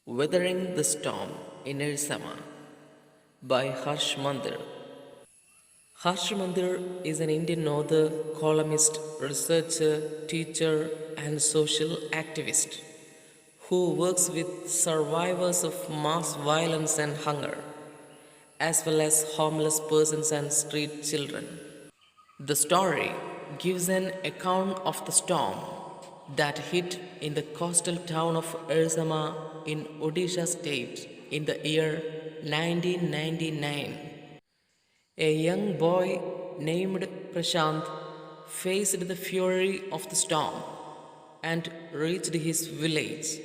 Weathering the Storm in Ersama by Harsh Mandir. Harsh Mandir is an Indian author, columnist, researcher, teacher, and social activist who works with survivors of mass violence and hunger, as well as homeless persons and street children. The story gives an account of the storm that hit in the coastal town of Ersama in Odisha state in the year 1999. A young boy named Prashant faced the fury of the storm and reached his village.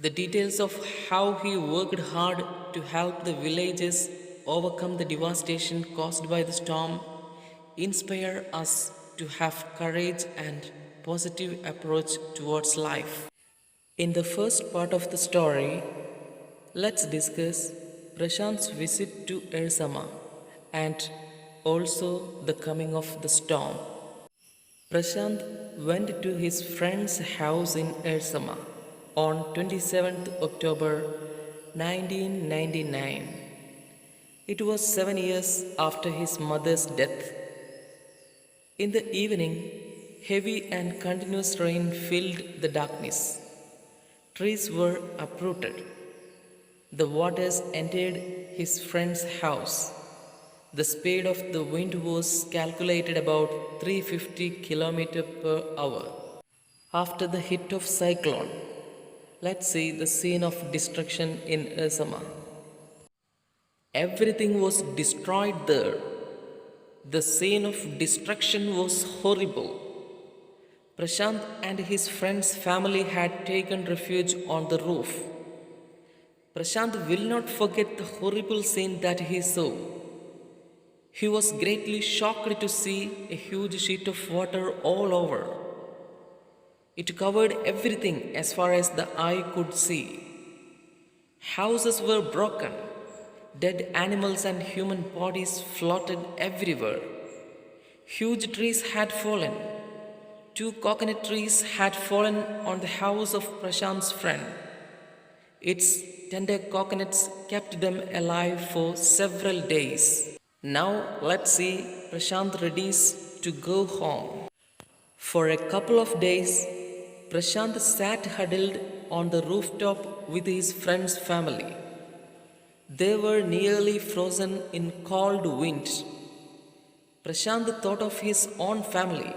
The details of how he worked hard to help the villagers overcome the devastation caused by the storm inspire us to have courage and positive approach towards life. In the first part of the story, let's discuss Prashant's visit to Ersama and also the coming of the storm. Prashant went to his friend's house in Ersama on 27th October 1999. It was 7 years after his mother's death. In the evening, heavy and continuous rain filled the darkness. Trees were uprooted. The waters entered his friend's house. The speed of the wind was calculated about 350 km per hour. After the hit of cyclone, let's see the scene of destruction in Ersama. Everything was destroyed there. The scene of destruction was horrible. Prashant and his friend's family had taken refuge on the roof. Prashant will not forget the horrible scene that he saw. He was greatly shocked to see a huge sheet of water all over. It covered everything as far as the eye could see. Houses were broken. Dead animals and human bodies floated everywhere. Huge trees had fallen. 2 coconut trees had fallen on the house of Prashant's friend. Its tender coconuts kept them alive for several days. Now let's see Prashant readies to go home. For a couple of days, Prashant sat huddled on the rooftop with his friend's family. They were nearly frozen in cold wind. Prashant thought of his own family.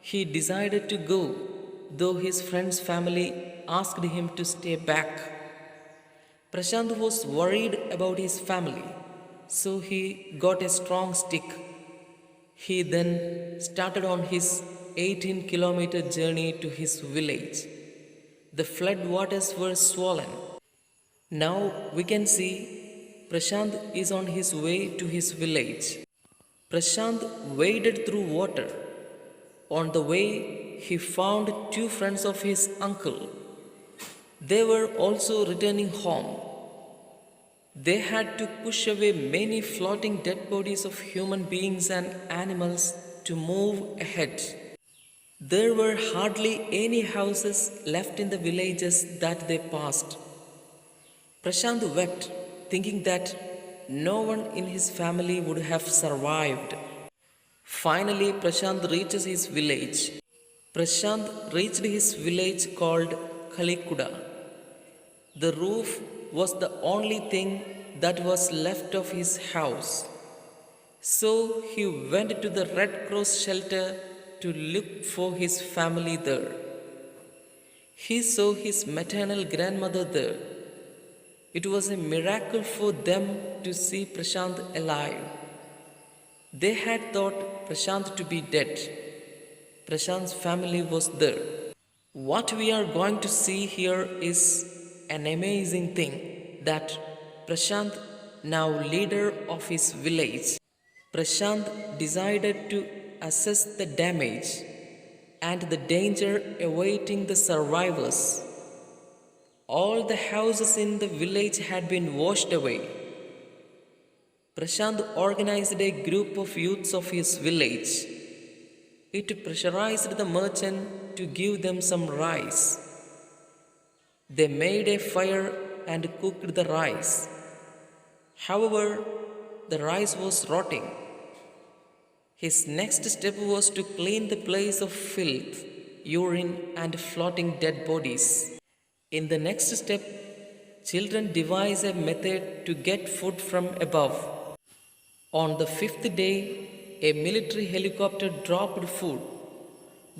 He decided to go, though his friend's family asked him to stay back. Prashant was worried about his family, so he got a strong stick. He then started on his 18-kilometer journey to his village. The flood waters were swollen. Now we can see Prashant is on his way to his village. Prashant waded through water. On the way, he found 2 friends of his uncle. They were also returning home. They had to push away many floating dead bodies of human beings and animals to move ahead. There were hardly any houses left in the villages that they passed. Prashant wept, thinking that no one in his family would have survived. Finally, Prashant reaches his village. Prashant reached his village called Kalikuda. The roof was the only thing that was left of his house. So he went to the Red Cross shelter to look for his family there. He saw his maternal grandmother there. It was a miracle for them to see Prashant alive. They had thought Prashant to be dead. Prashant's family was there. What we are going to see here is an amazing thing that Prashant, now leader of his village, Prashant decided to assess the damage and the danger awaiting the survivors. All the houses in the village had been washed away. Prashant organized a group of youths of his village. It pressurized the merchant to give them some rice. They made a fire and cooked the rice. However, the rice was rotting. His next step was to clean the place of filth, urine, and floating dead bodies. In the next step, children devise a method to get food from above. On the fifth day, a military helicopter dropped food,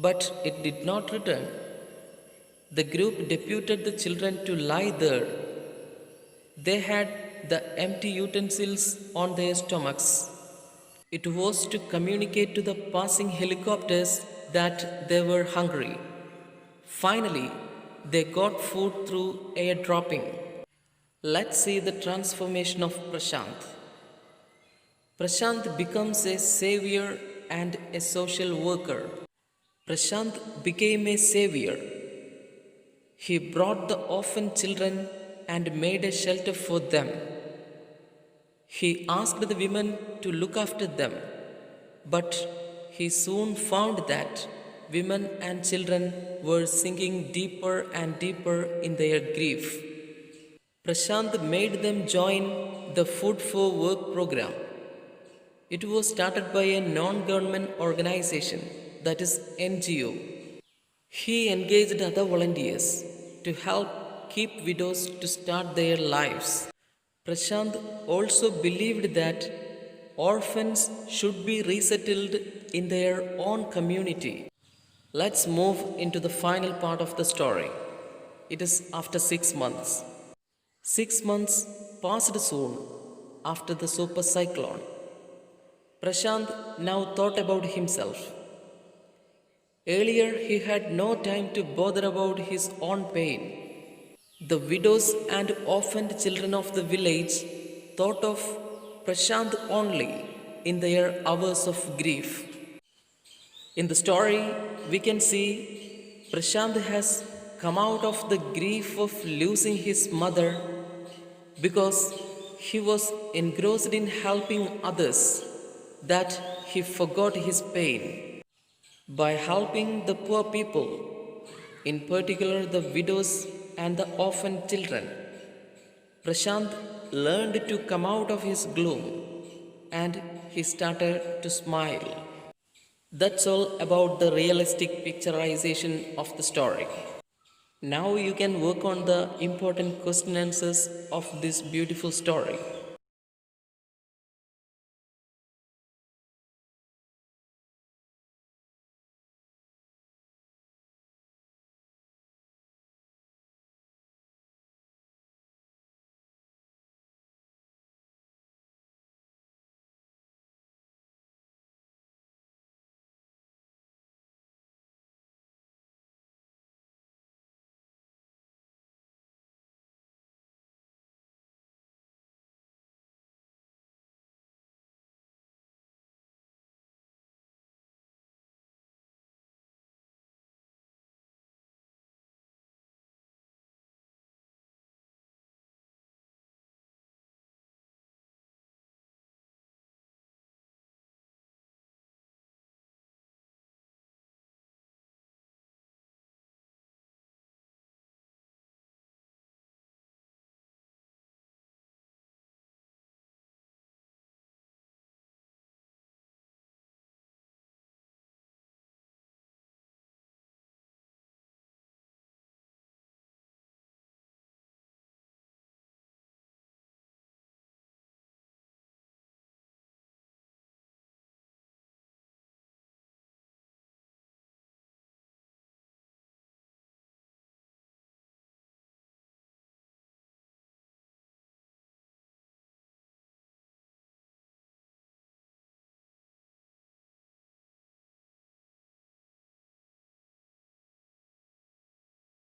but it did not return. The group deputed the children to lie there. They had the empty utensils on their stomachs. It was to communicate to the passing helicopters that they were hungry. Finally, they got food through airdropping. Let's see the transformation of Prashant. Prashant becomes a savior and a social worker. Prashant became a savior. He brought the orphan children and made a shelter for them. He asked the women to look after them, but he soon found that women and children were sinking deeper and deeper in their grief. Prashant made them join the Food for Work program. It was started by a non government organization, that is NGO. He engaged other volunteers to help keep widows to start their lives. Prashant also believed that orphans should be resettled in their own community. Let's move into the final part of the story. It is after 6 months. 6 months passed soon after the super cyclone. Prashant now thought about himself. Earlier, he had no time to bother about his own pain. The widows and orphaned children of the village thought of Prashant only in their hours of grief. In the story, we can see Prashant has come out of the grief of losing his mother because he was engrossed in helping others that he forgot his pain. By helping the poor people, in particular the widows and the orphan children, Prashant learned to come out of his gloom and he started to smile. That's all about the realistic picturization of the story. Now you can work on the important question answers of this beautiful story.